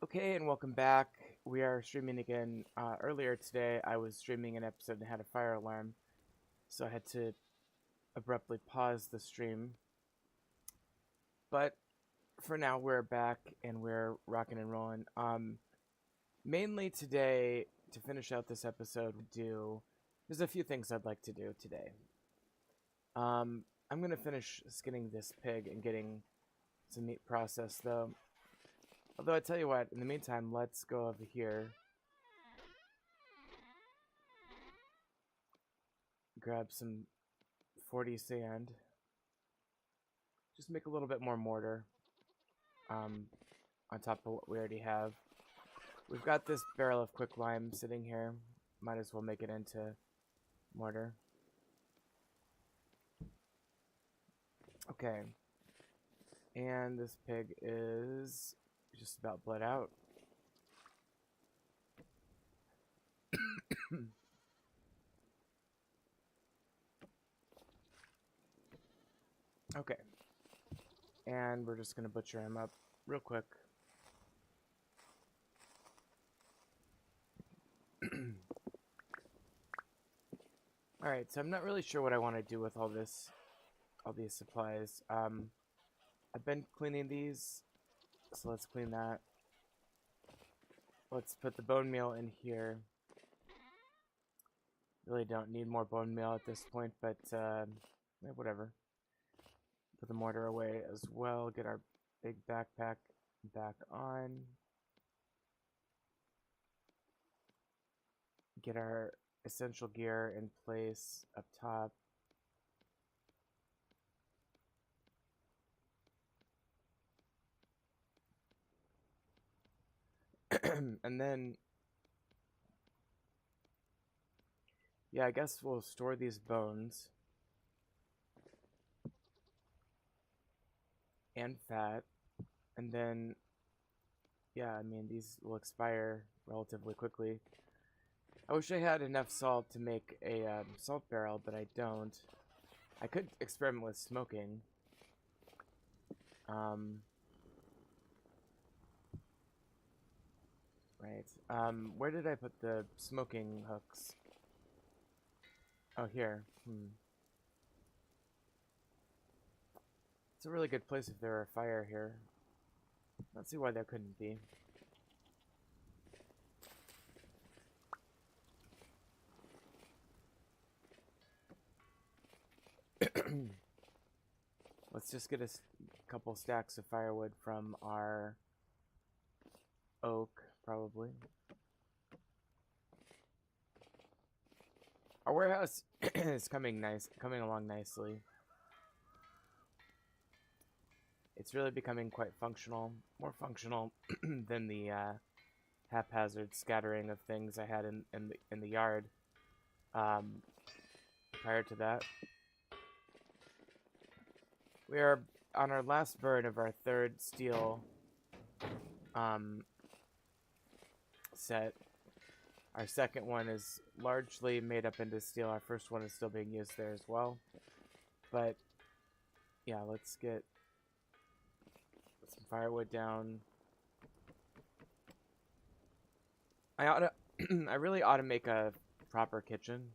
Okay, and welcome back. We are streaming again. Earlier today, I was streaming an episode and had a fire alarm, so I had to abruptly pause the stream. But for now, we're back and we're rocking and rolling. Mainly today, to finish out this episode, there's a few things I'd like to do today. I'm gonna finish skinning this pig and getting some meat processed, though. Although I tell you what, in the meantime, let's go over here. Grab some 40 sand. Just make a little bit more mortar um, on top of what we already have. We've got this barrel of quicklime sitting here. Might as well make it into mortar. Okay. And this pig is just about bled out. Okay. And we're just going to butcher him up real quick. Alright, so I'm not really sure what I want to do with all these supplies. I've been cleaning these, so let's clean that. Let's put the bone meal in here. Really don't need more bone meal at this point, but yeah, whatever. Put the mortar away as well. Get our big backpack back on. Get our essential gear in place up top. And then, yeah, I guess we'll store these bones and fat. And then, yeah, I mean, these will expire relatively quickly. I wish I had enough salt to make a salt barrel, but I don't. I could experiment with smoking. Right. Where did I put the smoking hooks? Oh, here. It's a really good place if there were a fire here. Let's see why there couldn't be. Let's just get a couple stacks of firewood from our oak, probably. Our warehouse is coming along nicely. It's really becoming quite functional, more functional than the haphazard scattering of things I had in the yard prior to that. We are on our last burn of our third steel set. Our second one is largely made up into steel. Our first one is still being used there as well. But yeah, let's get some firewood down. I really ought to make a proper kitchen.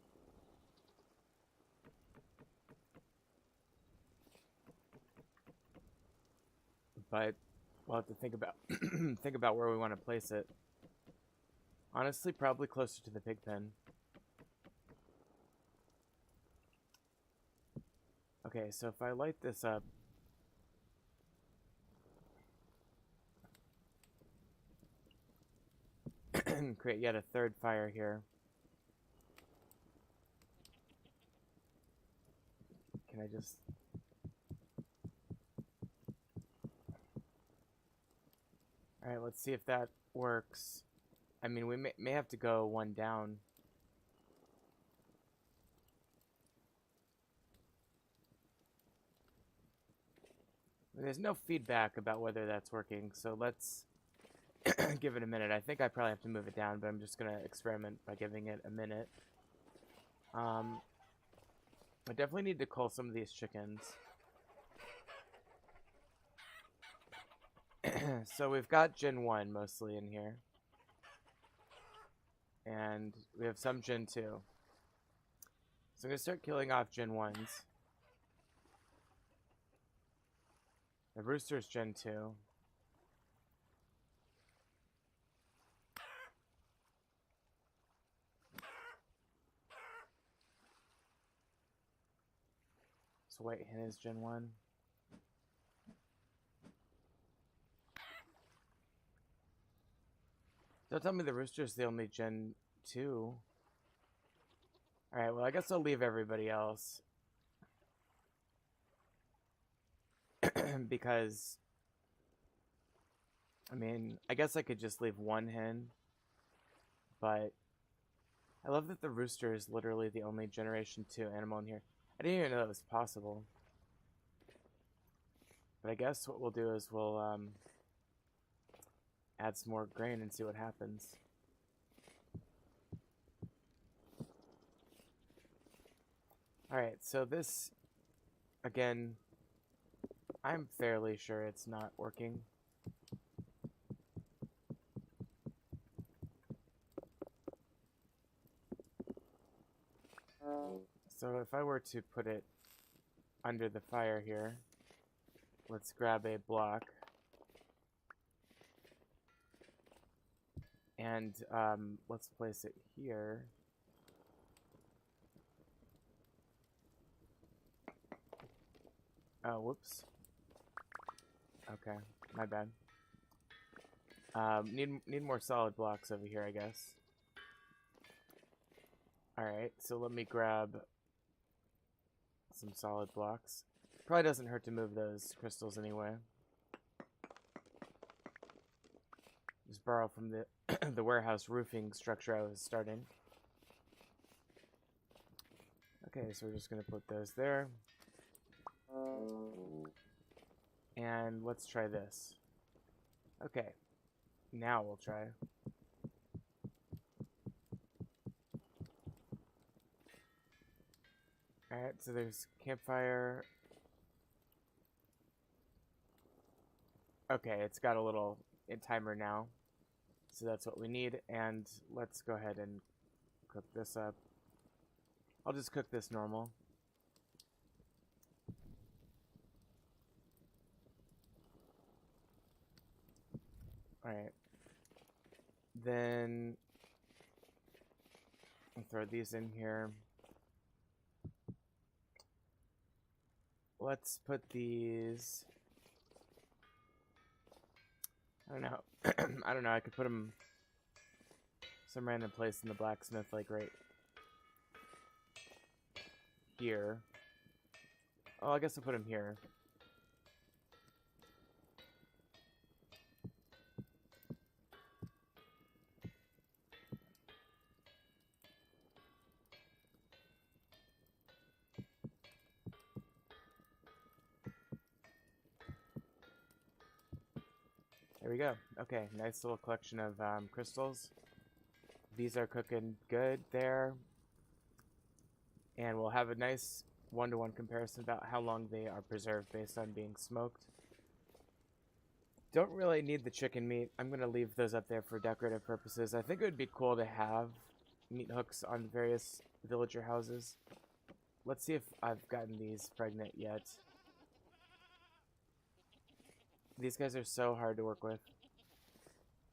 But we'll have to think about where we want to place it. Honestly, probably closer to the pig pen. Okay, so if I light this up, create yet a third fire here. Can I just... Alright, let's see if that works. I mean, we may have to go one down. There's no feedback about whether that's working, so let's give it a minute. I think I probably have to move it down, but I'm just going to experiment by giving it a minute. I definitely need to cull some of these chickens. So we've got Gen 1 mostly in here. And we have some Gen 2. So I'm going to start killing off Gen 1s. The rooster's Gen 2. So white hen is Gen 1. Don't tell me the rooster's the only Gen 2. Alright, well I guess I'll leave everybody else. Because, I mean, I guess I could just leave one hen. But I love that the rooster is literally the only Generation 2 animal in here. I didn't even know that was possible. But I guess what we'll do is we'll add some more grain and see what happens. Alright, so this, again, I'm fairly sure it's not working. So if I were to put it under the fire here, let's grab a block. And let's place it here. Oh, whoops. Okay, my bad. Need more solid blocks over here, I guess. Alright, so let me grab some solid blocks. Probably doesn't hurt to move those crystals anyway. Just borrow from the the warehouse roofing structure I was starting. Okay, so we're just gonna put those there. And let's try this. Okay, now we'll try. Alright, so there's campfire. Okay, it's got a little timer now. So that's what we need. And let's go ahead and cook this up. I'll just cook this normal. Alright. Then I'll throw these in here. Let's put these... I don't know. I don't know. I could put them some random place in the blacksmith, like right here. Oh, I guess I'll put them here. There we go. Okay, nice little collection of crystals. These are cooking good there. And we'll have a nice one-to-one comparison about how long they are preserved based on being smoked. Don't really need the chicken meat. I'm going to leave those up there for decorative purposes. I think it would be cool to have meat hooks on various villager houses. Let's see if I've gotten these pregnant yet. These guys are so hard to work with.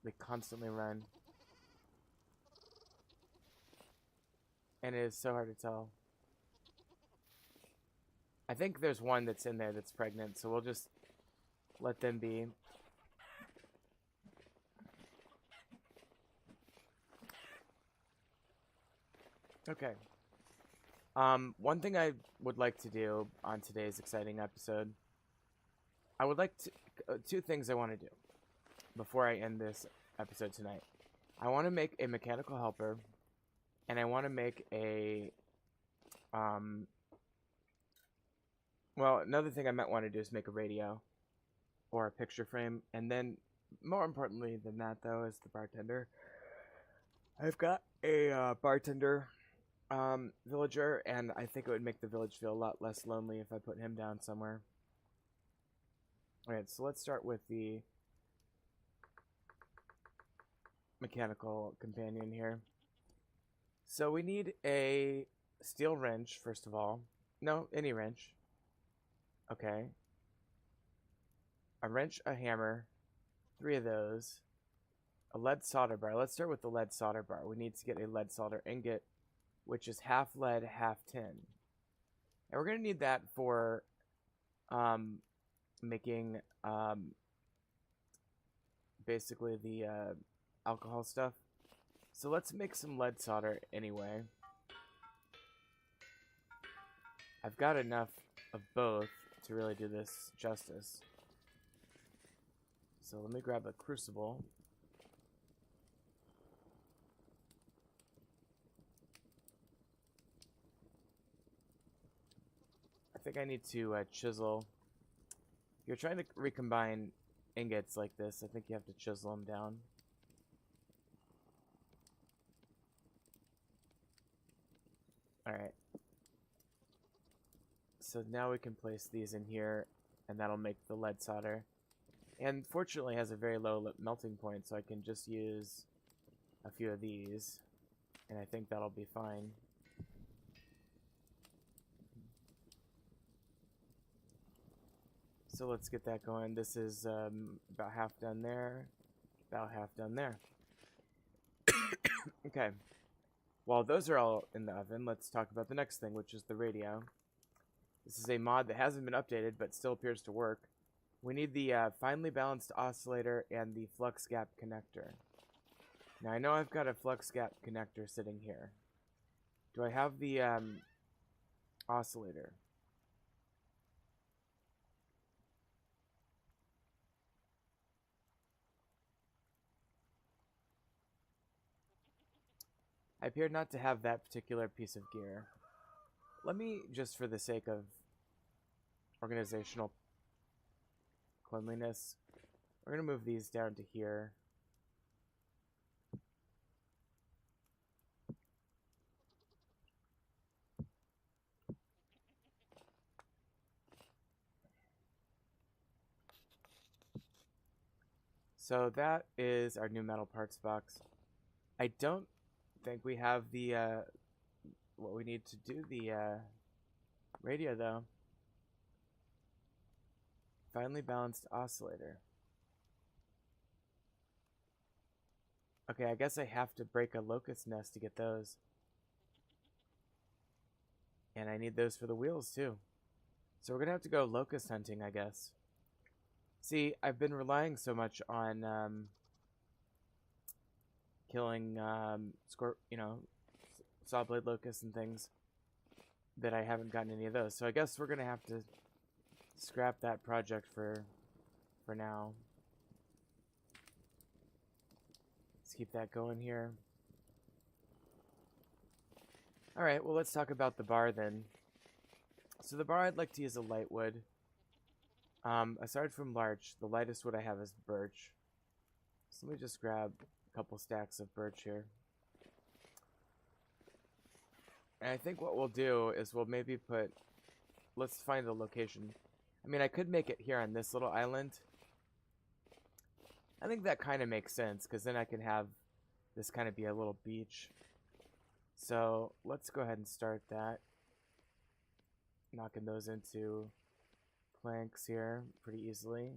They constantly run. And it is so hard to tell. I think there's one that's in there that's pregnant, so we'll just let them be. Okay. One thing I would like to do on today's exciting episode, I would like to, two things I want to do before I end this episode tonight. I want to make a mechanical helper, and I want to make a, well, another thing I might want to do is make a radio or a picture frame, and then, more importantly than that, though, is the bartender. I've got a bartender villager, and I think it would make the village feel a lot less lonely if I put him down somewhere. Alright, so let's start with the mechanical companion here. So we need a steel wrench, first of all. No, any wrench. Okay. A wrench, a hammer, 3 of those. A lead solder bar. Let's start with the lead solder bar. We need to get a lead solder ingot, which is half lead, half tin. And we're going to need that for making basically the alcohol stuff. So let's make some lead solder anyway. I've got enough of both to really do this justice. So let me grab a crucible. I think I need to chisel. If you're trying to recombine ingots like this, I think you have to chisel them down. Alright. So now we can place these in here, and that'll make the lead solder. And fortunately it has a very low melting point, so I can just use a few of these, and I think that'll be fine. So let's get that going. This is about half done there, about half done there. Okay. While those are all in the oven, let's talk about the next thing, which is the radio. This is a mod that hasn't been updated, but still appears to work. We need the finely balanced oscillator and the flux gap connector. Now, I know I've got a flux gap connector sitting here. Do I have the oscillator? I appear not to have that particular piece of gear. Let me, just for the sake of organizational cleanliness, we're going to move these down to here. So that is our new metal parts box. I don't think we have the what we need to do the radio though. Finely balanced oscillator. Okay, I guess I have to break a locust nest to get those. And I need those for the wheels too. So we're gonna have to go locust hunting, I guess. See, I've been relying so much on killing sawblade locusts and things that I haven't gotten any of those. So I guess we're gonna have to scrap that project for now. Let's keep that going here. Alright, well let's talk about the bar then. So the bar, I'd like to use a light wood. Aside from larch, the lightest wood I have is birch. So let me just grab a couple stacks of birch here. And I think what we'll do is we'll maybe put... Let's find the location. I mean, I could make it here on this little island. I think that kind of makes sense, because then I can have this kind of be a little beach. So let's go ahead and start that. Knocking those into planks here pretty easily.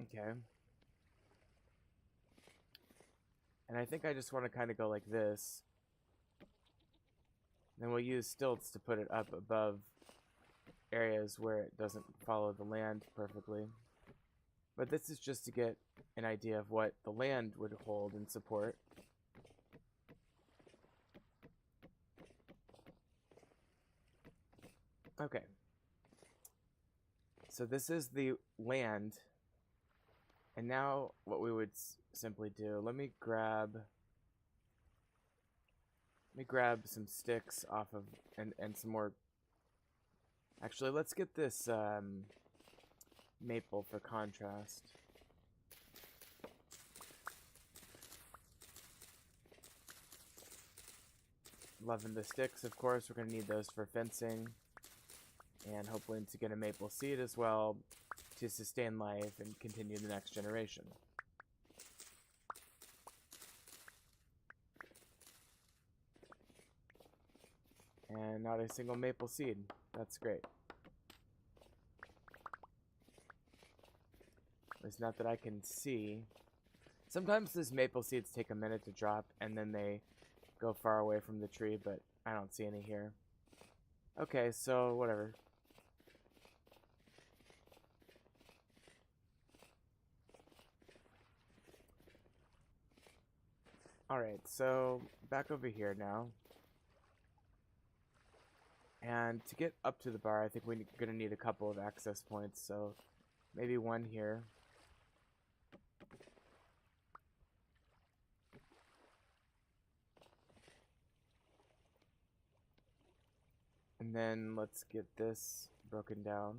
Okay. And I think I just want to kind of go like this. Then we'll use stilts to put it up above areas where it doesn't follow the land perfectly. But this is just to get an idea of what the land would hold and support. Okay. So this is the land. And now what we would simply do, let me grab some sticks off of, and some more. Actually, let's get this maple for contrast. Loving the sticks, of course. We're going to need those for fencing. And hopefully to get a maple seed as well. to sustain life and continue the next generation. And not a single maple seed. That's great. It's not that I can see. Sometimes these maple seeds take a minute to drop, and then they go far away from the tree, but I don't see any here. Okay, so whatever. Alright, so back over here now. And to get up to the bar, I think we're going to need a couple of access points, so maybe one here. And then let's get this broken down.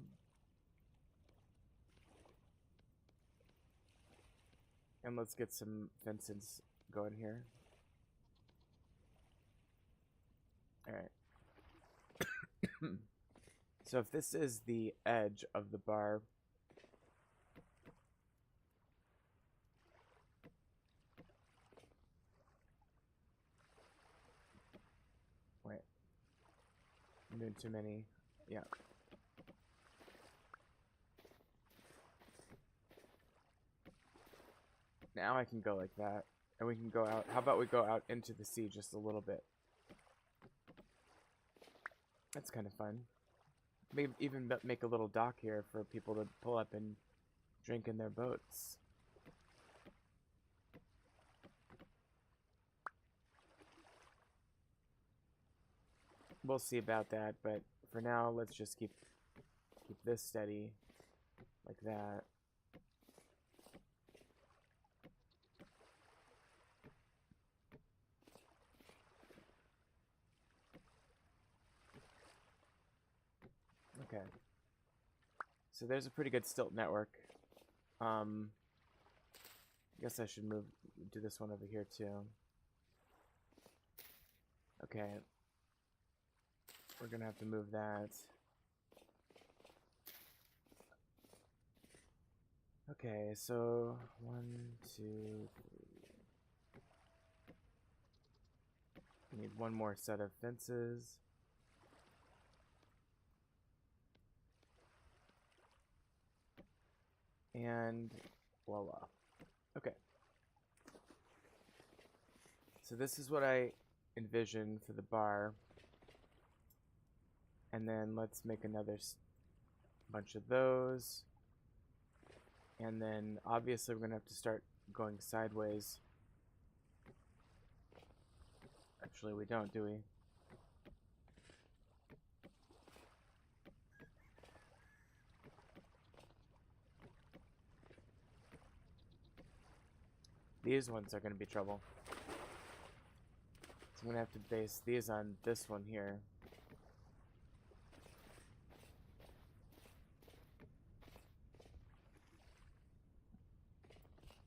And let's get some fences going here. Alright. So if this is the edge of the bar, wait, I'm doing too many, yeah. Now I can go like that, and we can go out. How about we go out into the sea just a little bit? That's kind of fun. Maybe even make a little dock here for people to pull up and drink in their boats. We'll see about that, but for now, let's just keep this steady, like that. Okay. So there's a pretty good stilt network. I guess I should do this one over here too. Okay. We're gonna have to move that. Okay, so 1, 2, 3. We need one more set of fences. And voila. Okay. So this is what I envision for the bar. And then let's make another bunch of those. And then obviously we're going to have to start going sideways. Actually, we don't, do we? These ones are going to be trouble. So I'm going to have to base these on this one here.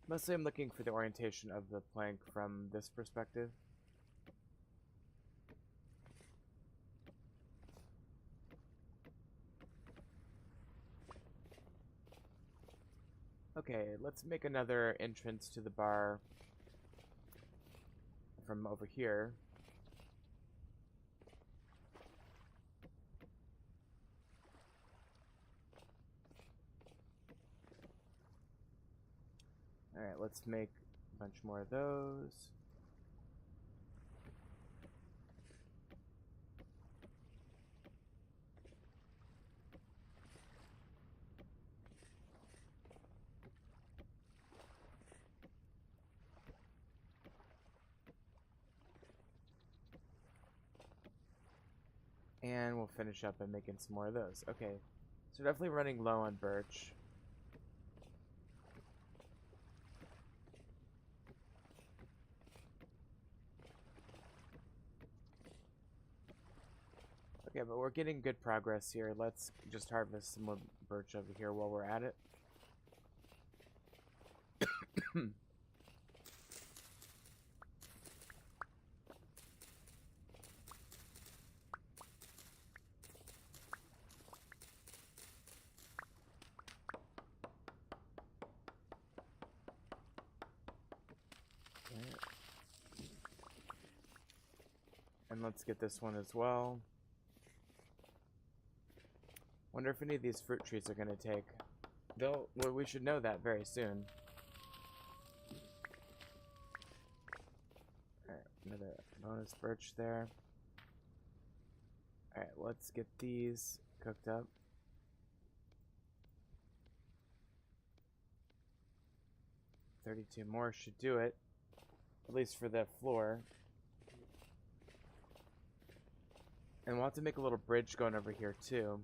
Mostly I'm looking for the orientation of the plank from this perspective. Okay, let's make another entrance to the bar from over here. Alright, let's make a bunch more of those. And we'll finish up by making some more of those. Okay, so definitely running low on birch. Okay, but we're getting good progress here. Let's just harvest some more birch over here while we're at it. And let's get this one as well. Wonder if any of these fruit trees are going to take. Well, we should know that very soon. Alright, another bonus birch there. Alright, let's get these cooked up. $32 more should do it. At least for the floor. And we'll have to make a little bridge going over here too.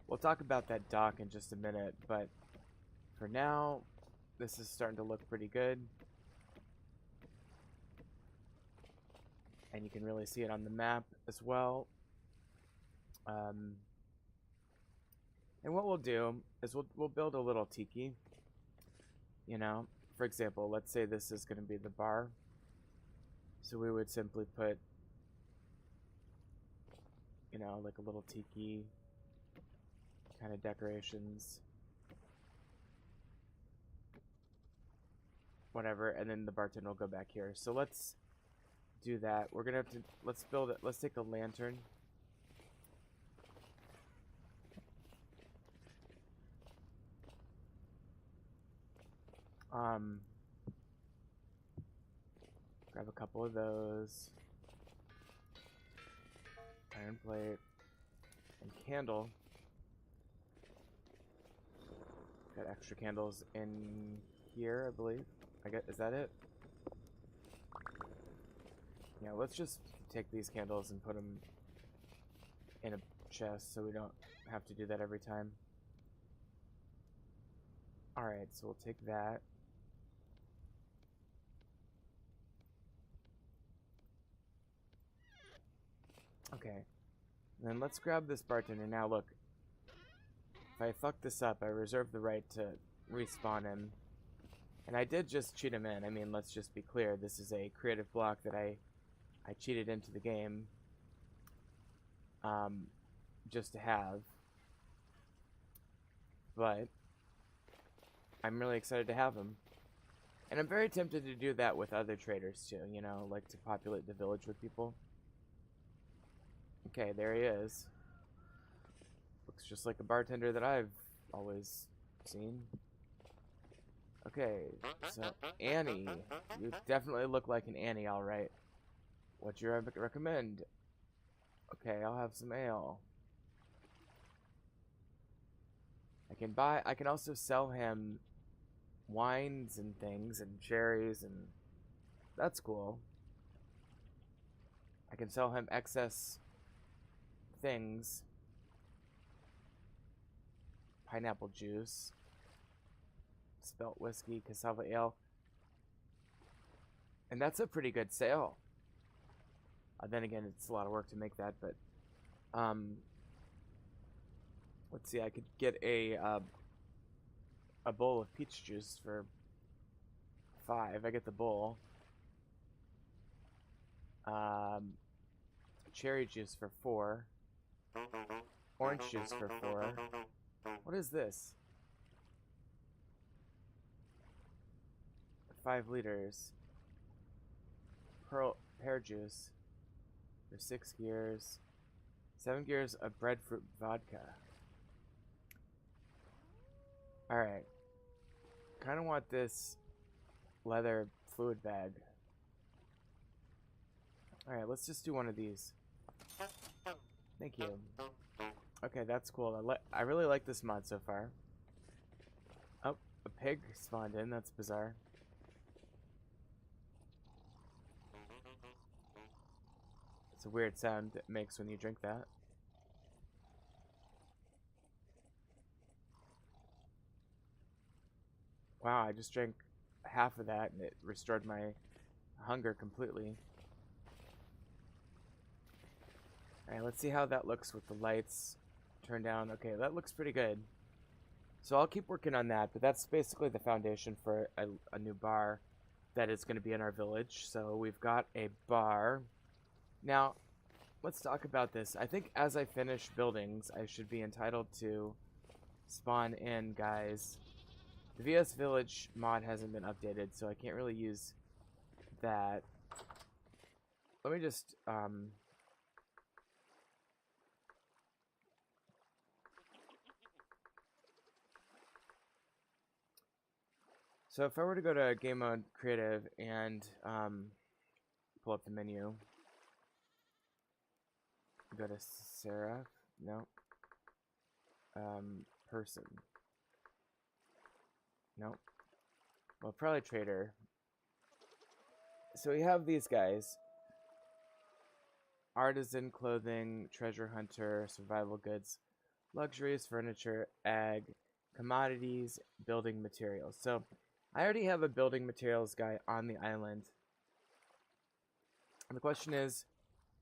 We'll talk about that dock in just a minute, but for now, this is starting to look pretty good. And you can really see it on the map as well. And what we'll do is we'll build a little tiki. You know, for example, let's say this is going to be the bar. So we would simply put, you know, like a little tiki kind of decorations, whatever, and then the bartender will go back here. So let's do that. We're gonna have to, let's build it. Let's take a lantern. Grab a couple of those. Iron plate and candle. Got extra candles in here, I believe. Is that it? Yeah, let's just take these candles and put them in a chest so we don't have to do that every time. Alright, so we'll take that. Okay. And then let's grab this bartender. Now look, if I fuck this up, I reserve the right to respawn him. And I did just cheat him in. I mean, let's just be clear. This is a creative block that I cheated into the game. Just to have. But I'm really excited to have him. And I'm very tempted to do that with other traders too, you know, like to populate the village with people. Okay, there he is. Looks just like a bartender that I've always seen. Okay, so Annie. You definitely look like an Annie, alright. What do you recommend? Okay, I'll have some ale. I can also sell him wines and things and cherries, and that's cool. I can sell him excess things. Pineapple juice. Spelt whiskey, cassava ale. And that's a pretty good sale. Then again, it's a lot of work to make that, but let's see, I could get a bowl of peach juice for 5. I get the bowl. Cherry juice for 4. Orange juice for 4. What is this? 5 liters. Pear juice for 6 gears. 7 gears of breadfruit vodka. Alright. Kind of want this leather fluid bag. Alright, let's just do one of these. Thank you. Okay, that's cool. I really like this mod so far. Oh, a pig spawned in. That's bizarre. It's a weird sound it makes when you drink that. Wow, I just drank half of that and it restored my hunger completely. Alright, let's see how that looks with the lights turned down. Okay, that looks pretty good. So I'll keep working on that, but that's basically the foundation for a new bar that is going to be in our village. So we've got a bar. Now, let's talk about this. I think as I finish buildings, I should be entitled to spawn in guys. The VS Village mod hasn't been updated, so I can't really use that. Let me just so if I were to go to game mode creative and pull up the menu, go to Seraph, no, person, no, well, probably trader. So we have these guys: artisan, clothing, treasure hunter, survival goods, luxuries, furniture, ag, commodities, building materials. So I already have a building materials guy on the island. And the question is,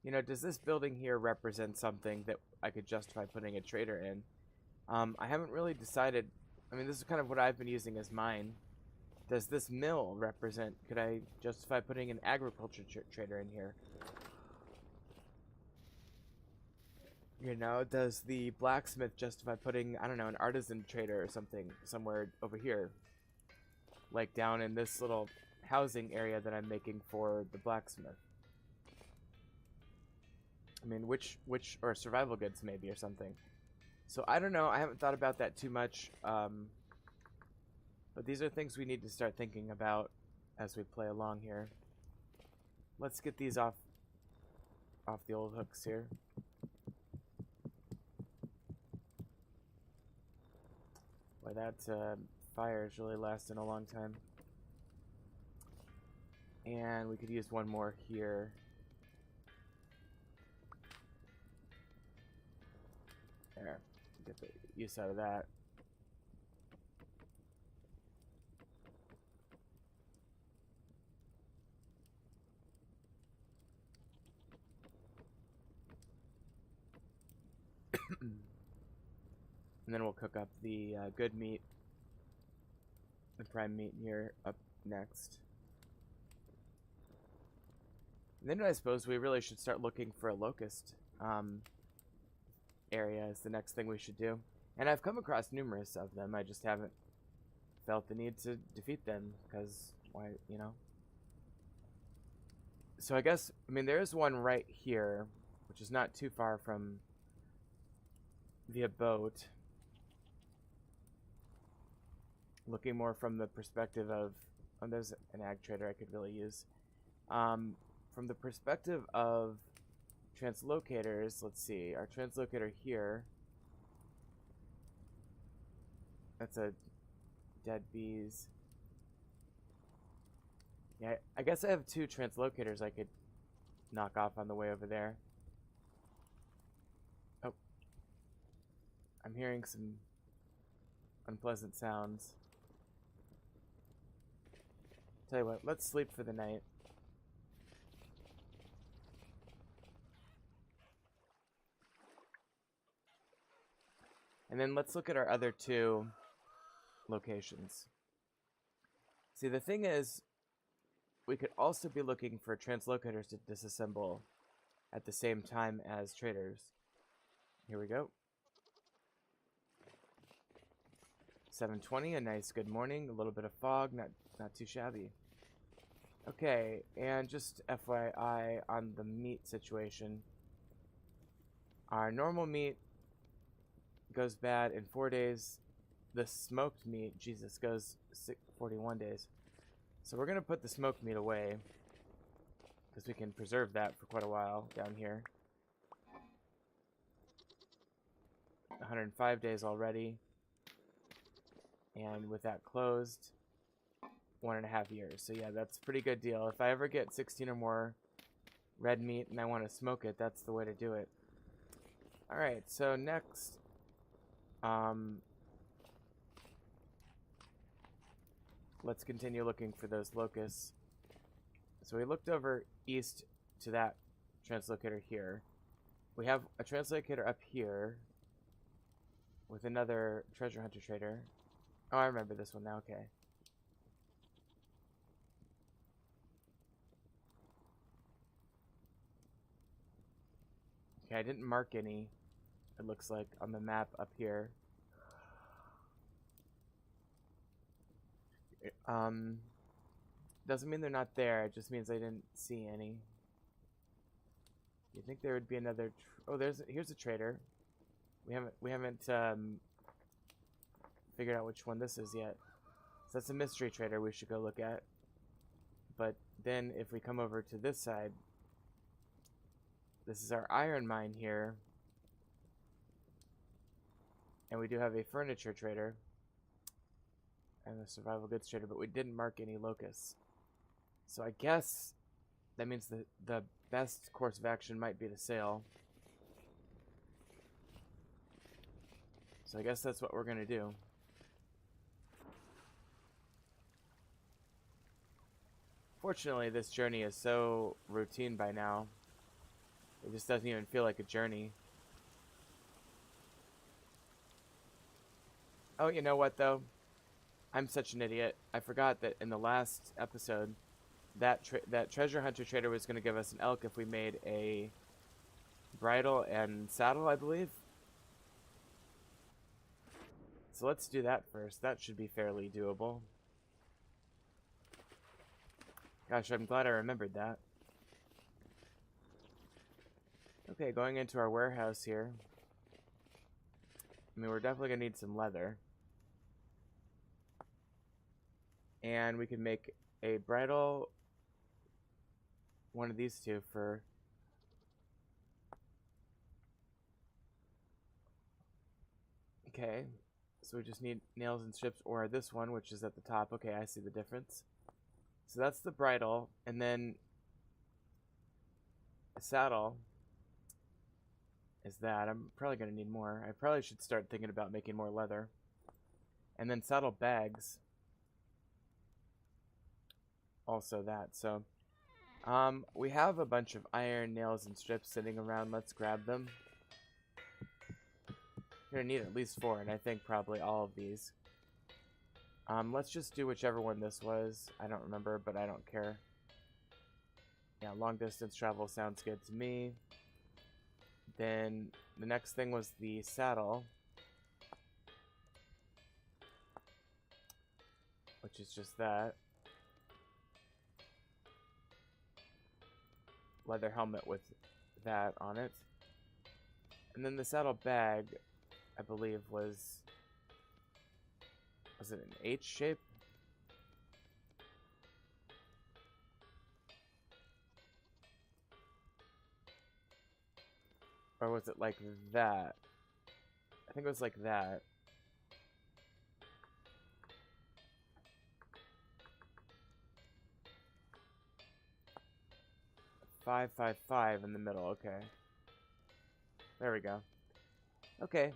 you know, does this building here represent something that I could justify putting a trader in? I haven't really decided. I mean, this is kind of what I've been using as mine. Does this mill represent, could I justify putting an agriculture trader in here? You know, does the blacksmith justify putting, I don't know, an artisan trader or something somewhere over here? Like down in this little housing area that I'm making for the blacksmith. I mean, which or survival goods maybe or something. So I don't know. I haven't thought about that too much. But these are things we need to start thinking about as we play along here. Let's get these off the old hooks here. Boy, that fire is really lasting a long time. And we could use one more here. There. Get the use out of that. And then we'll cook up the good meat, the prime meat here up next. And then I suppose we really should start looking for a locust area is the next thing we should do. And I've come across numerous of them. I just haven't felt the need to defeat them because why, you know? So I guess, I mean, there is one right here, which is not too far from the abode. Looking more from the perspective of, oh, there's an ag trader I could really use. From the perspective of translocators, let's see, our translocator here, that's a dead bees. Yeah, I guess I have two translocators I could knock off on the way over there. Oh, I'm hearing some unpleasant sounds. Tell you what, let's sleep for the night. And then let's look at our other two locations. See, the thing is, we could also be looking for translocators to disassemble at the same time as traders. Here we go. 7:20, a nice good morning, a little bit of fog, not too shabby. Okay, and just FYI on the meat situation. Our normal meat goes bad in 4 days. The smoked meat, Jesus, goes 41 days. So we're going to put the smoked meat away because we can preserve that for quite a while down here. 105 days already. And with that closed, 1.5 years. So yeah, that's a pretty good deal. If I ever get 16 or more red meat and I want to smoke it, that's the way to do it. Alright, so next, let's continue looking for those locusts. So we looked over east to that translocator here. We have a translocator up here. with another treasure hunter trader. Oh, I remember this one now. Okay. Okay, I didn't mark any, it looks like, on the map up here. Doesn't mean they're not there, it just means I didn't see any. You think there would be another oh, here's a trader. We haven't figured out which one this is yet. So that's a mystery trader we should go look at. But then if we come over to this side, this is our iron mine here. And we do have a furniture trader and a survival goods trader, but we didn't mark any locusts. So I guess that means the best course of action might be to sail. So I guess that's what we're going to do. Fortunately, this journey is so routine by now. It just doesn't even feel like a journey. Oh, you know what, though? I'm such an idiot. I forgot that in the last episode, that treasure hunter trader was going to give us an elk if we made a bridle and saddle, I believe. So let's do that first. That should be fairly doable. Gosh, I'm glad I remembered that. Okay, going into our warehouse here. I mean, we're definitely going to need some leather. And we can make a bridle, one of these two for... Okay, so we just need nails and strips, or this one, which is at the top. Okay, I see the difference. So that's the bridle, and then a saddle is that. I'm probably going to need more. I probably should start thinking about making more leather. And then saddle bags. Also that. So we have a bunch of iron, nails, and strips sitting around. Let's grab them. You're going to need at least 4, and I think probably all of these. Let's just do whichever one this was. I don't remember, but I don't care. Yeah, long distance travel sounds good to me. Then the next thing was the saddle, which is just that. Leather helmet with that on it. And then the saddle bag, I believe, was it an H shape? Or was it like that? I think it was like that. 555 in the middle, okay. There we go. Okay.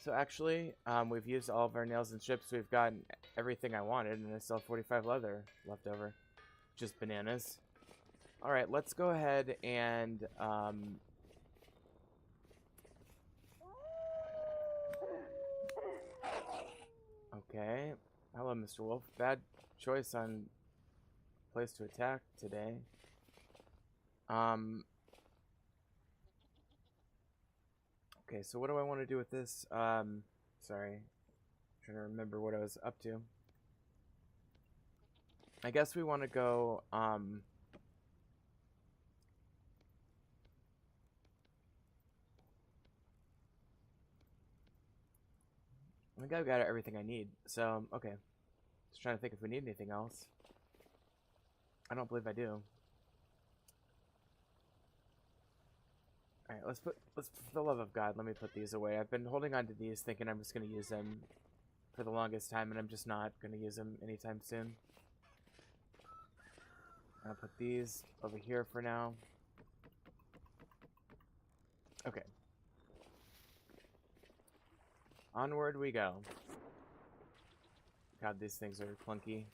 So actually, we've used all of our nails and strips. We've gotten everything I wanted, and I still have 45 leather left over. Just bananas. Alright, let's go ahead and... Okay. Hello, Mr. Wolf. Bad choice on place to attack today. Okay, so what do I want to do with this? Sorry. I'm trying to remember what I was up to. I guess we want to go, I think I've got everything I need. So, okay. Just trying to think if we need anything else. I don't believe I do. Alright, for the love of God, let me put these away. I've been holding on to these thinking I'm just going to use them for the longest time, and I'm just not going to use them anytime soon. I'll put these over here for now. Okay. Onward we go. God, these things are clunky.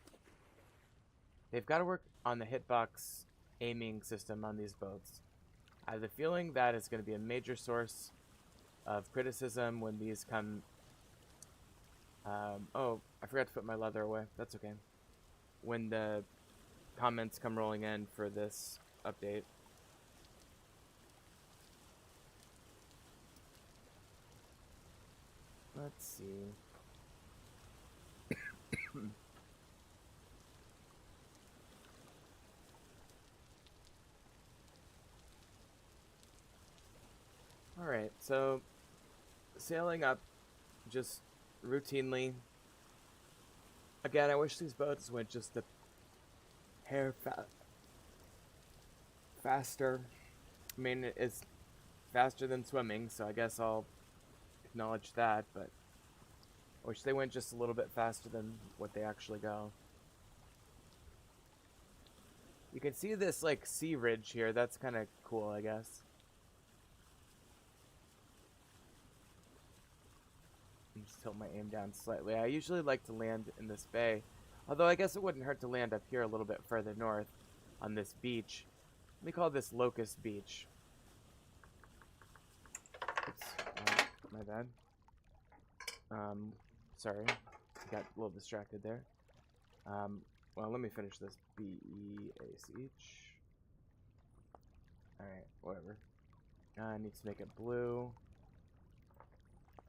They've got to work on the hitbox aiming system on these boats. I have the feeling that is going to be a major source of criticism when these come. Oh, I forgot to put my leather away. That's okay. When the comments come rolling in for this update. Let's see. Alright, so sailing up just routinely. Again, I wish these boats went just a hair faster. I mean, it's faster than swimming, so I guess I'll acknowledge that, but I wish they went just a little bit faster than what they actually go. You can see this, like, sea ridge here. That's kind of cool, I guess. Just tilt my aim down slightly. I usually like to land in this bay, although I guess it wouldn't hurt to land up here a little bit further north on this beach. Let me call this Locust Beach. Oops, my bad. Sorry, got a little distracted there. Well, let me finish this. B-E-A-C-H. Alright, whatever. I need to make it blue.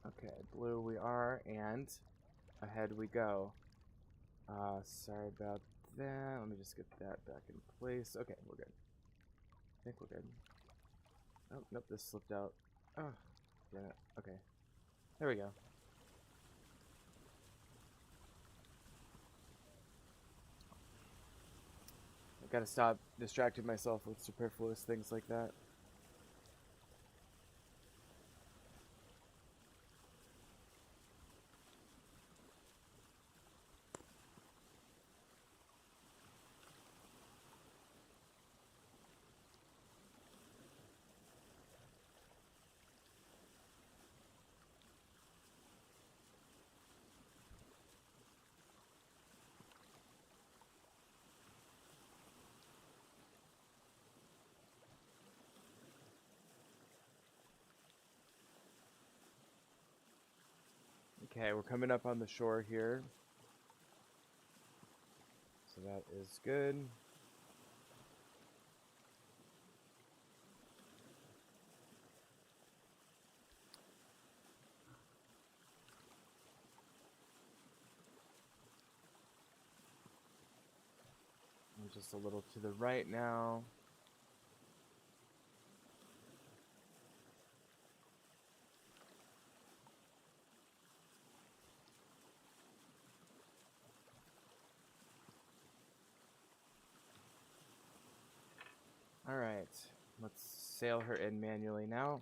Okay, blue we are, and ahead we go. Sorry about that. Let me just get that back in place. Okay, we're good. I think we're good. Oh, nope, this slipped out. Oh, damn it. Okay. There we go. I gotta stop distracting myself with superfluous things like that. Okay, we're coming up on the shore here. So that is good. I'm just a little to the right now. Alright, let's sail her in manually now.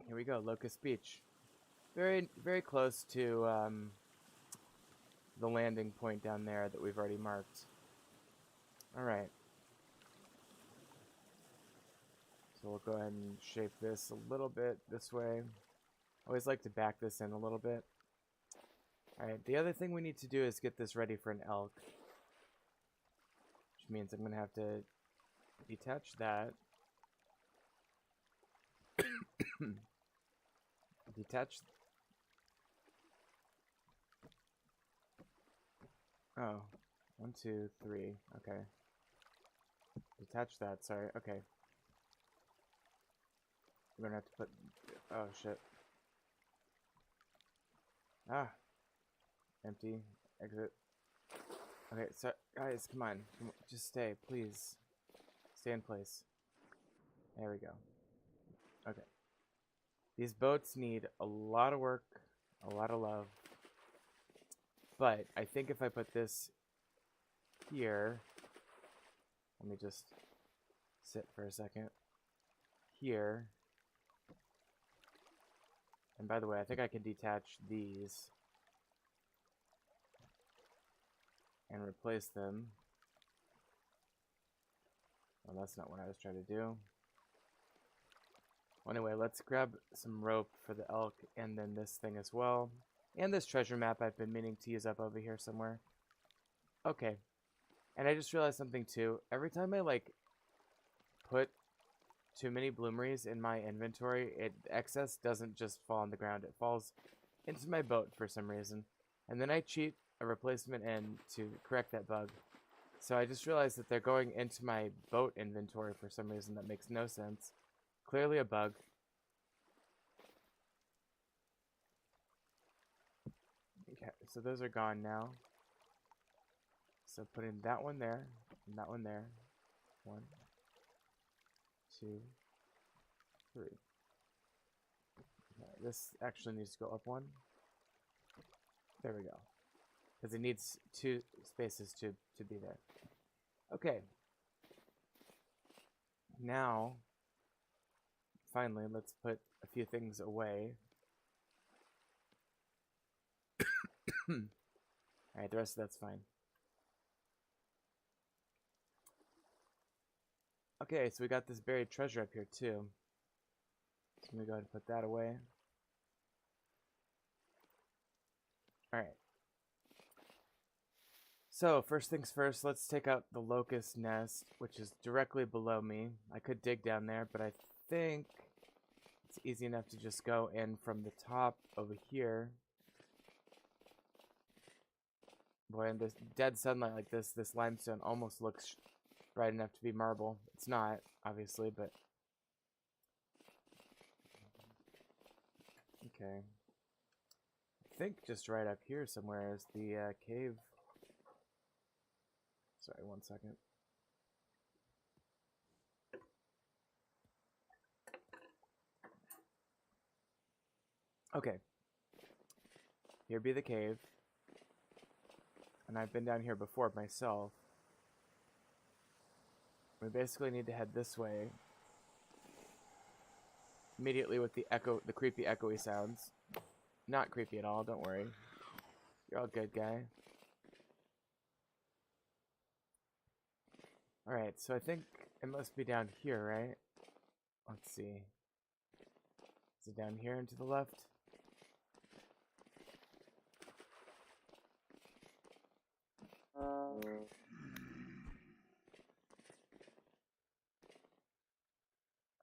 Here we go, Locust Beach. Very, very close to the landing point down there that we've already marked. Alright. So we'll go ahead and shape this a little bit this way. I always like to back this in a little bit. Alright, the other thing we need to do is get this ready for an elk. Which means I'm going to have to detach that. Detach. Oh, 1, 2, 3. Okay. Detach that, sorry. Okay. We're gonna have to put... Oh, shit. Ah. Empty. Exit. Okay, so, guys, come on. Just stay, please. Stay in place. There we go. Okay. These boats need a lot of work, a lot of love. But I think if I put this here... Let me just sit for a second. Here. And by the way, I think I can detach these and replace them. Well, that's not what I was trying to do. Well, anyway, let's grab some rope for the elk and then this thing as well. And this treasure map I've been meaning to use up over here somewhere. Okay. And I just realized something too. Every time I, like, put too many bloomeries in my inventory, excess doesn't just fall on the ground. It falls into my boat for some reason. And then I cheat a replacement in to correct that bug. So I just realized that they're going into my boat inventory for some reason that makes no sense. Clearly a bug. Okay, so those are gone now. So putting that one there, and that one there. 1, 2, 3. Okay, this actually needs to go up 1. There we go. Because it needs 2 spaces to be there. Okay. Now, finally, let's put a few things away. Alright, the rest of that's fine. Okay, so we got this buried treasure up here too. So I'm going to go ahead and put that away. Alright. So, first things first, let's take out the locust nest, which is directly below me. I could dig down there, but I think it's easy enough to just go in from the top over here. Boy, in this dead sunlight like this limestone almost looks bright enough to be marble. It's not, obviously, but... Okay. I think just right up here somewhere is the cave. Sorry, 1 second. Okay. Here be the cave. And I've been down here before myself. We basically need to head this way. Immediately with the creepy echoey sounds. Not creepy at all, don't worry. You're all good, guy. Alright, so I think it must be down here, right? Let's see. Is it down here and to the left?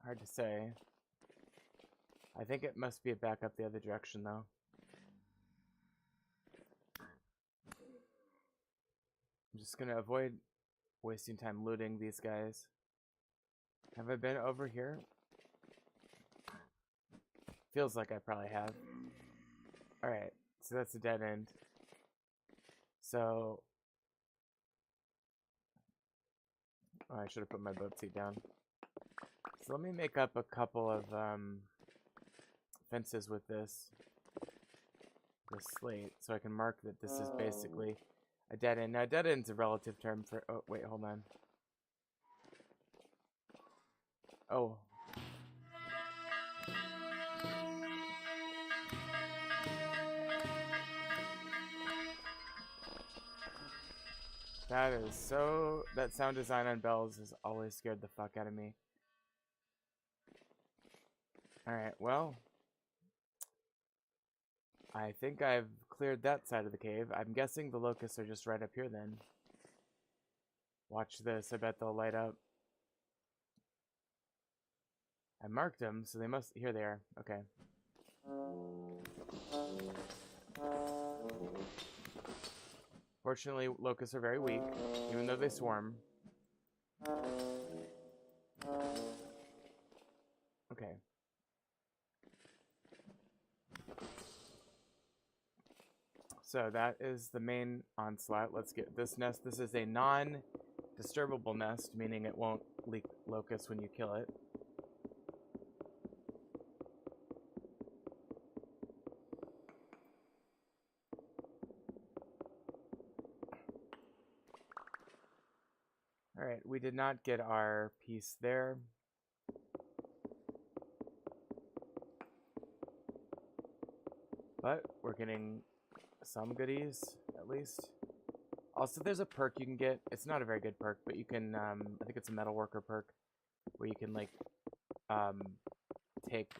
Hard to say. I think it must be back up the other direction, though. I'm just gonna avoid wasting time looting these guys. Have I been over here? Feels like I probably have. Alright, so that's a dead end. So... Oh, I should have put my boat seat down. So let me make up a couple of fences with this slate, so I can mark that this is basically a dead end. Now, dead end's a relative term for... Oh, wait, hold on. Oh. That is so... That sound design on bells has always scared the fuck out of me. Alright, well... I think I've cleared that side of the cave. I'm guessing the locusts are just right up here then. Watch this, I bet they'll light up. I marked them, so they must... Here they are. Okay. Fortunately, locusts are very weak, even though they swarm. Okay. So that is the main onslaught. Let's get this nest. This is a non-disturbable nest, meaning it won't leak locusts when you kill it. Alright, we did not get our piece there. But we're getting some goodies, at least. Also, there's a perk you can get. It's not a very good perk, but you can, I think it's a metal worker perk, where you can, like, take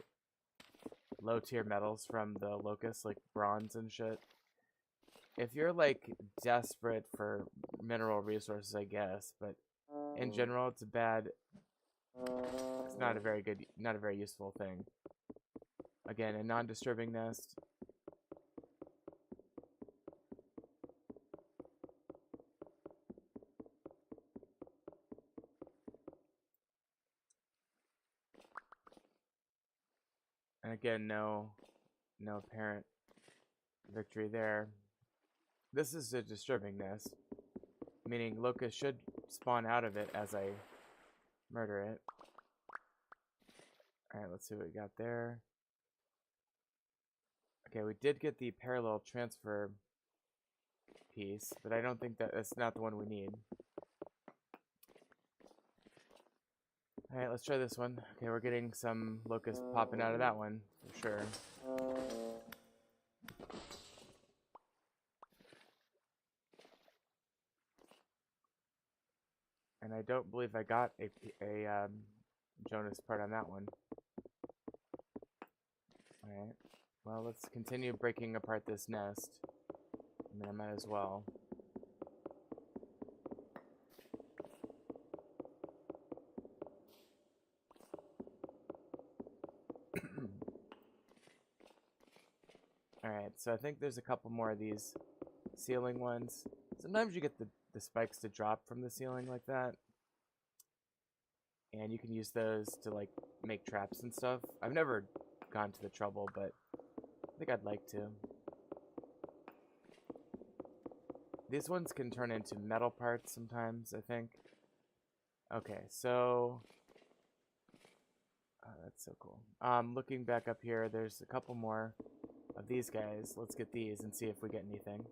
low-tier metals from the locusts, like bronze and shit. If you're, like, desperate for mineral resources, I guess, but in general, it's just not a very good, not a very useful thing. Again, a non-disturbing nest. And again, no apparent victory there. This is a disturbing nest, meaning locusts should spawn out of it as I murder it. Alright, let's see what we got there. Okay, we did get the parallel transfer piece, but I don't think that's not the one we need. Alright, let's try this one. Okay, we're getting some locusts popping out of that one, for sure. And I don't believe I got a Jonas part on that one. Alright, well, let's continue breaking apart this nest. I mean, I might as well. Alright, so I think there's a couple more of these ceiling ones. Sometimes you get the spikes to drop from the ceiling like that. And you can use those to, like, make traps and stuff. I've never gone to the trouble, but I think I'd like to. These ones can turn into metal parts sometimes, I think. Okay, so... oh, that's so cool. Looking back up here, there's a couple more of these guys. Let's get these and see if we get anything.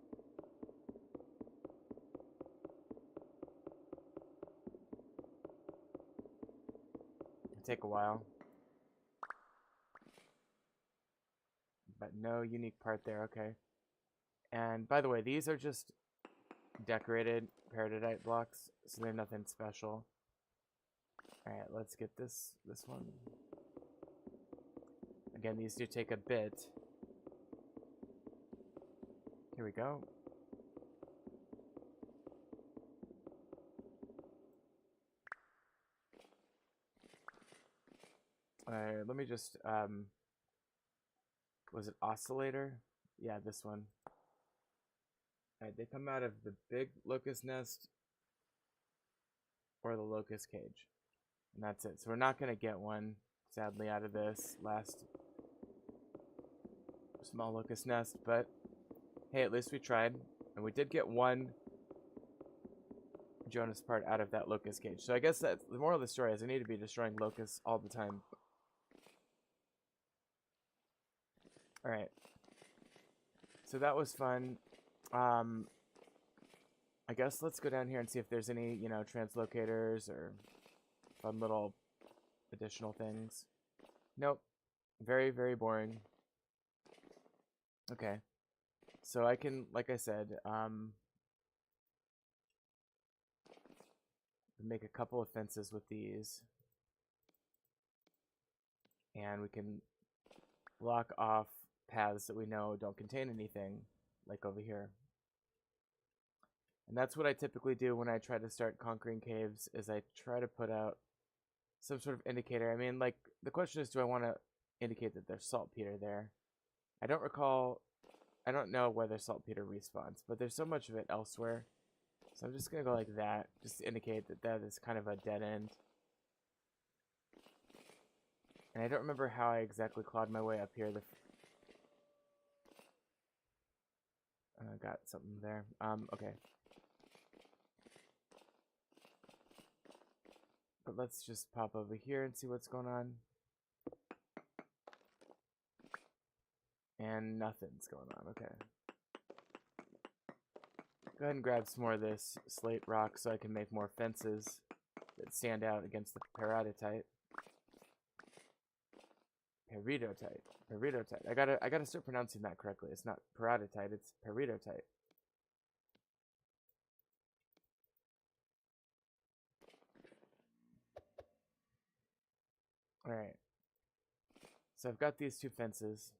It'll take a while. But no unique part there, okay. And by the way, these are just decorated peridotite blocks, so they're nothing special. Alright, let's get this one. Again, these do take a bit. Here we go. Let me just, was it oscillator? Yeah, this one. Alright, they come out of the big locust nest or the locust cage. And that's it. So we're not going to get one, sadly, out of this last small locust nest, but hey, at least we tried. And we did get one Jonas part out of that locust cage. So I guess that's the moral of the story is I need to be destroying locusts all the time. Alright. So that was fun. I guess let's go down here and see if there's any, you know, translocators or fun little additional things. Nope. Very, very boring. Okay. So I can, like I said, make a couple of fences with these. And we can block off paths that we know don't contain anything, like over here. And that's what I typically do when I try to start conquering caves, is I try to put out some sort of indicator. I mean, like, the question is, do I want to indicate that there's saltpeter there? I don't know whether saltpeter respawns, but there's so much of it elsewhere. So I'm just going to go like that, just to indicate that that is kind of a dead end. And I don't remember how I exactly clawed my way up here. Got something there. Okay. But let's just pop over here and see what's going on. And nothing's going on, okay. Go ahead and grab some more of this slate rock so I can make more fences that stand out against the peridotite. Peridotite. Peridotite. I gotta start pronouncing that correctly. It's not peridotite, it's peridotite. Alright. So I've got these two fences.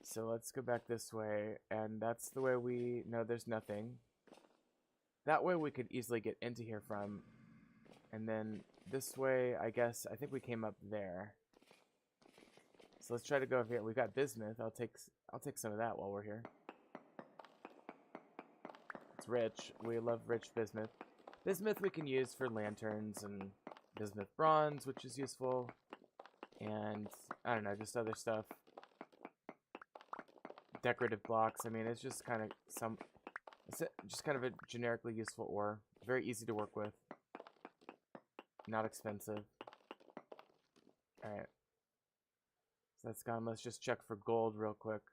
So let's go back this way, and that's the way we... No, there's nothing. That way we could easily get into here from And then this way, I guess, I think we came up there. So let's try to go over here. We've got bismuth. I'll take some of that while we're here. It's rich. We love rich bismuth. Bismuth we can use for lanterns and bismuth bronze, which is useful. And I don't know, just other stuff. Decorative blocks. I mean, it's just kind of just kind of a generically useful ore. Very easy to work with. Not expensive. Alright. So that's gone. Let's just check for gold real quick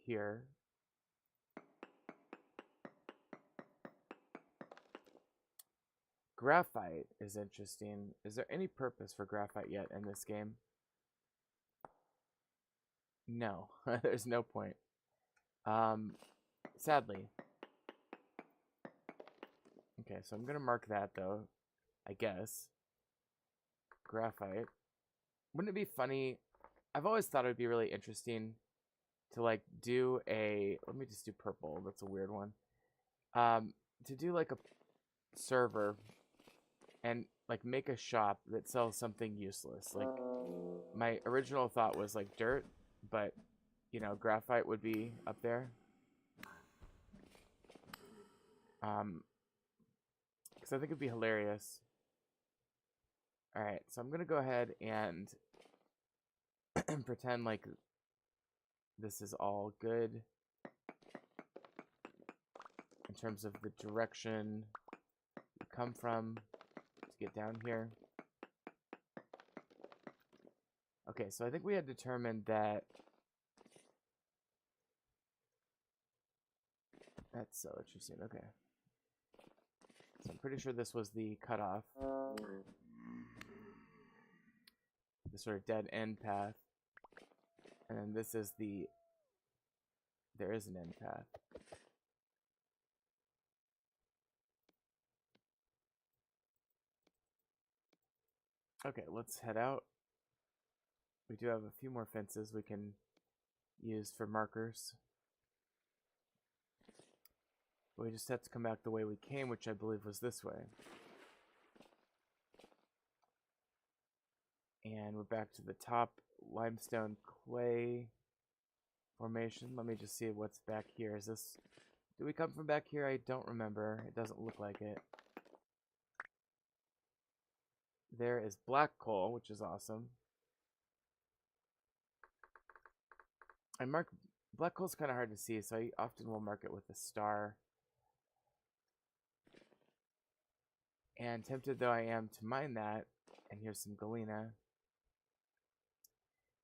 here. Graphite is interesting. Is there any purpose for graphite yet in this game? No. There's no point. Sadly. Okay, so I'm gonna mark that though, I guess. Graphite. Wouldn't it be funny? I've always thought it would be really interesting to like do a, let me just do purple, that's a weird one. To do like a server and like make a shop that sells something useless. Like my original thought was like dirt, but you know, graphite would be up there. Because I think it'd be hilarious. Alright, so I'm gonna go ahead and pretend like this is all good in terms of the direction you come from to get down here. Okay, so I think we had determined that that's so interesting. Okay. So I'm pretty sure this was the cutoff. The sort of dead end path. And then this is the... There is an end path. Okay, let's head out. We do have a few more fences we can use for markers. We just have to come back the way we came, which I believe was this way. And we're back to the top limestone clay formation. Let me just see what's back here. Is this... Do we come from back here? I don't remember. It doesn't look like it. There is black coal, which is awesome. I mark... Black coal's kind of hard to see, so I often will mark it with a star. And tempted though I am to mine that, and here's some galena.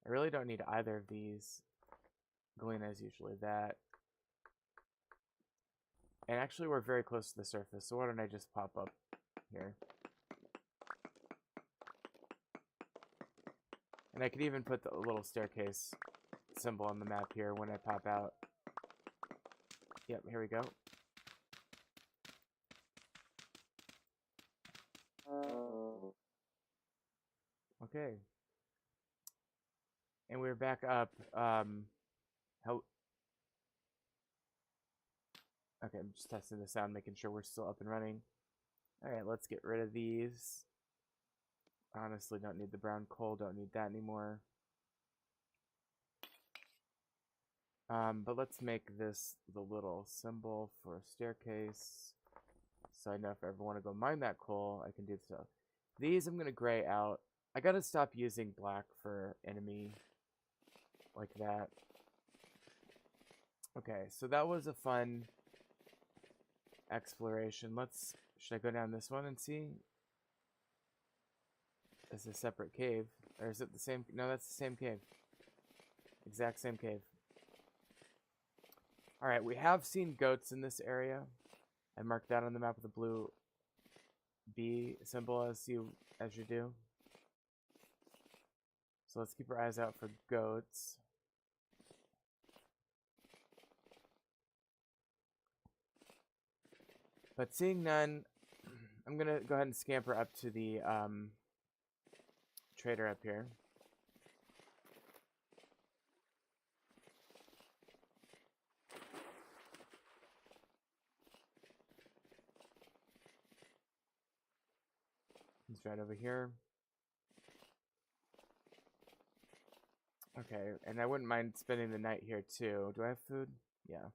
I really don't need either of these. Galena is usually that. And actually we're very close to the surface, so why don't I just pop up here. And I could even put the little staircase symbol on the map here when I pop out. Yep, here we go. Okay. And we're back up. Okay, I'm just testing this out, making sure we're still up and running. Alright, let's get rid of these. Honestly, don't need the brown coal, don't need that anymore. But let's make this the little symbol for a staircase. So I know if I ever want to go mine that coal, I can do so. These I'm going to gray out. I gotta stop using black for enemy like that. Okay, so that was a fun exploration. Should I go down this one and see? It's a separate cave. Or is it the same? No, that's the same cave. Exact same cave. Alright, we have seen goats in this area. I marked that on the map with a blue B symbol as you do. So let's keep our eyes out for goats. But seeing none, I'm gonna go ahead and scamper up to the trader up here. He's right over here. Okay, and I wouldn't mind spending the night here too. Do I have food? Yeah.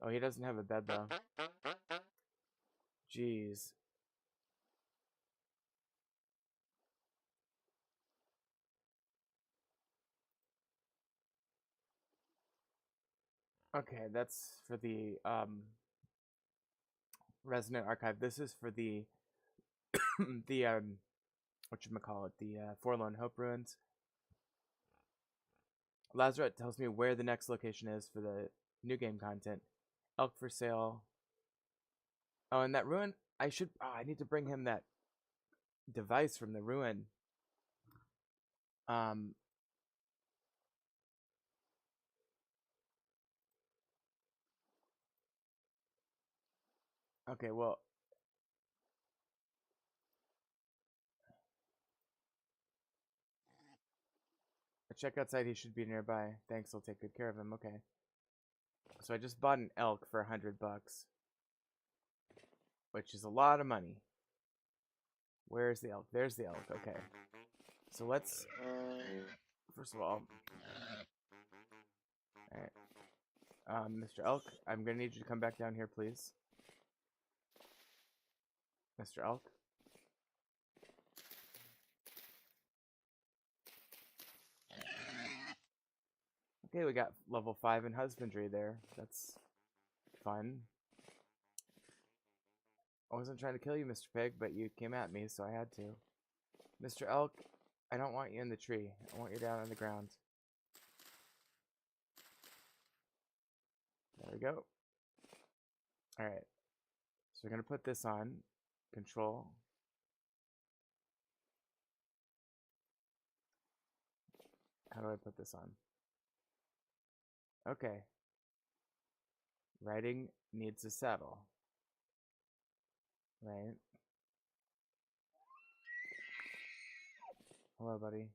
Oh, he doesn't have a bed though. Jeez. Okay, that's for the Resonant Archive. This is for the the whatchamacallit, the Forlorn Hope ruins. Lazarus tells me where the next location is for the new game content. Elk for sale. Oh, and that ruin, I need to bring him that device from the ruin. Um okay, well, check outside, he should be nearby. Thanks, I'll take good care of him. Okay. So I just bought an elk for $100, which is a lot of money. Where's the elk? There's the elk. Okay. So let's first of all, Mr. Elk, I'm gonna need you to come back down here, please. Mr. Elk. Okay, we got level 5 in husbandry there. That's fun. I wasn't trying to kill you, Mr. Pig, but you came at me, so I had to. Mr. Elk, I don't want you in the tree. I want you down on the ground. There we go. Alright. So we're going to put this on. Control. How do I put this on? Okay. Riding needs a saddle. Right. Hello, buddy.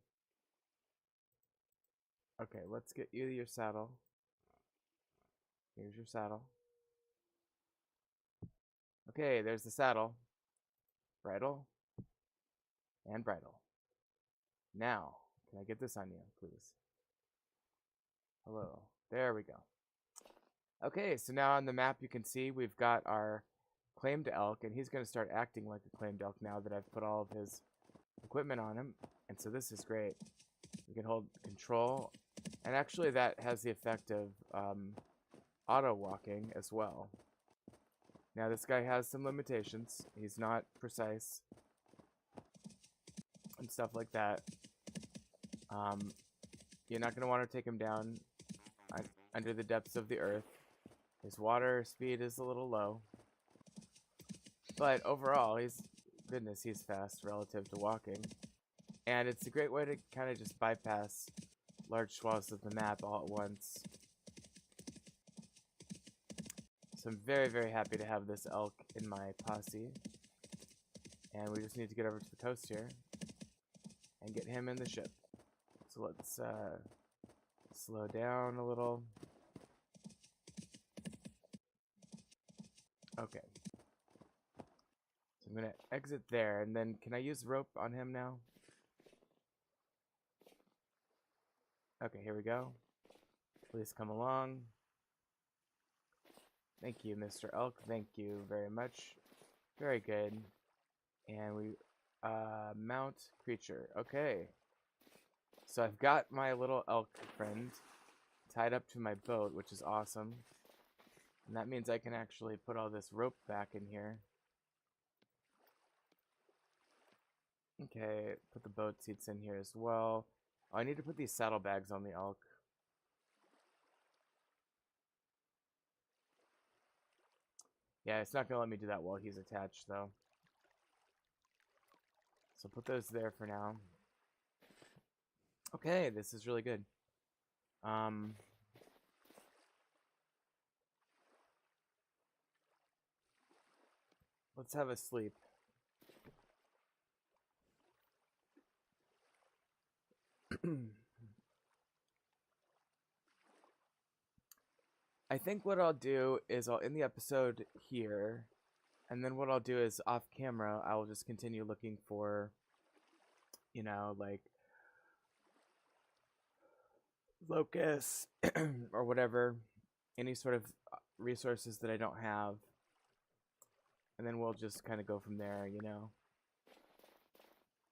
Okay, let's get you your saddle. Here's your saddle. Okay, there's the saddle. Bridle. And bridle. Now, can I get this on you, please? Hello. There we go. Okay, so now on the map you can see we've got our claimed elk, and he's going to start acting like a claimed elk now that I've put all of his equipment on him. And so this is great. We can hold control, and actually that has the effect of auto walking as well. Now this guy has some limitations. He's not precise and stuff like that. You're not going to want to take him down under the depths of the earth. His water speed is a little low. But overall, he's fast relative to walking. And it's a great way to kind of just bypass large swaths of the map all at once. So I'm very, very happy to have this elk in my posse. And we just need to get over to the coast here and get him in the ship. So let's slow down a little. Okay. So I'm going to exit there, and then can I use rope on him now? Okay, here we go. Please come along. Thank you, Mr. Elk. Thank you very much. Very good. And we mount creature. Okay. So I've got my little elk friend tied up to my boat, which is awesome. And that means I can actually put all this rope back in here. Okay, put the boat seats in here as well. Oh, I need to put these saddlebags on the elk. Yeah, it's not going to let me do that while he's attached, though. So put those there for now. Okay, this is really good. Let's have a sleep. I think what I'll do is I'll end the episode here, And then what I'll do is off camera, I will just continue looking for, you know, like locusts or whatever, any sort of resources that I don't have. And then we'll just kind of go from there, you know,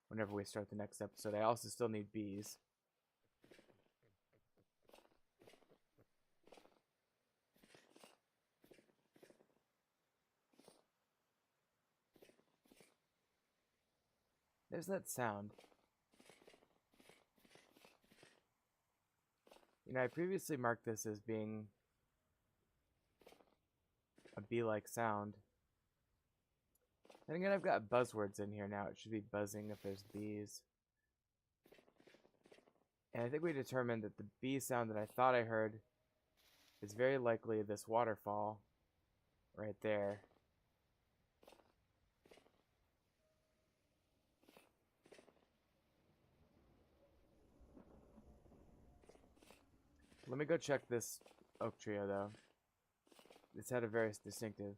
whenever we start the next episode. I also still need bees. There's that sound. You know, I previously marked this as being a bee-like sound. Then again, I've got buzzwords in here now. It should be buzzing if there's bees. And I think we determined that the bee sound that I thought I heard is very likely this waterfall right there. Let me go check this oak trio, though. It's had a very distinctive.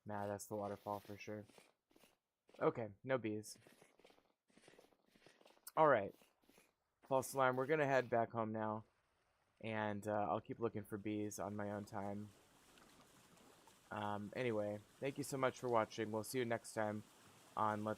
Nah, that's the waterfall for sure. Okay, no bees. Alright. False alarm. We're going to head back home now. And I'll keep looking for bees on my own time. Anyway, thank you so much for watching. We'll see you next time on Let's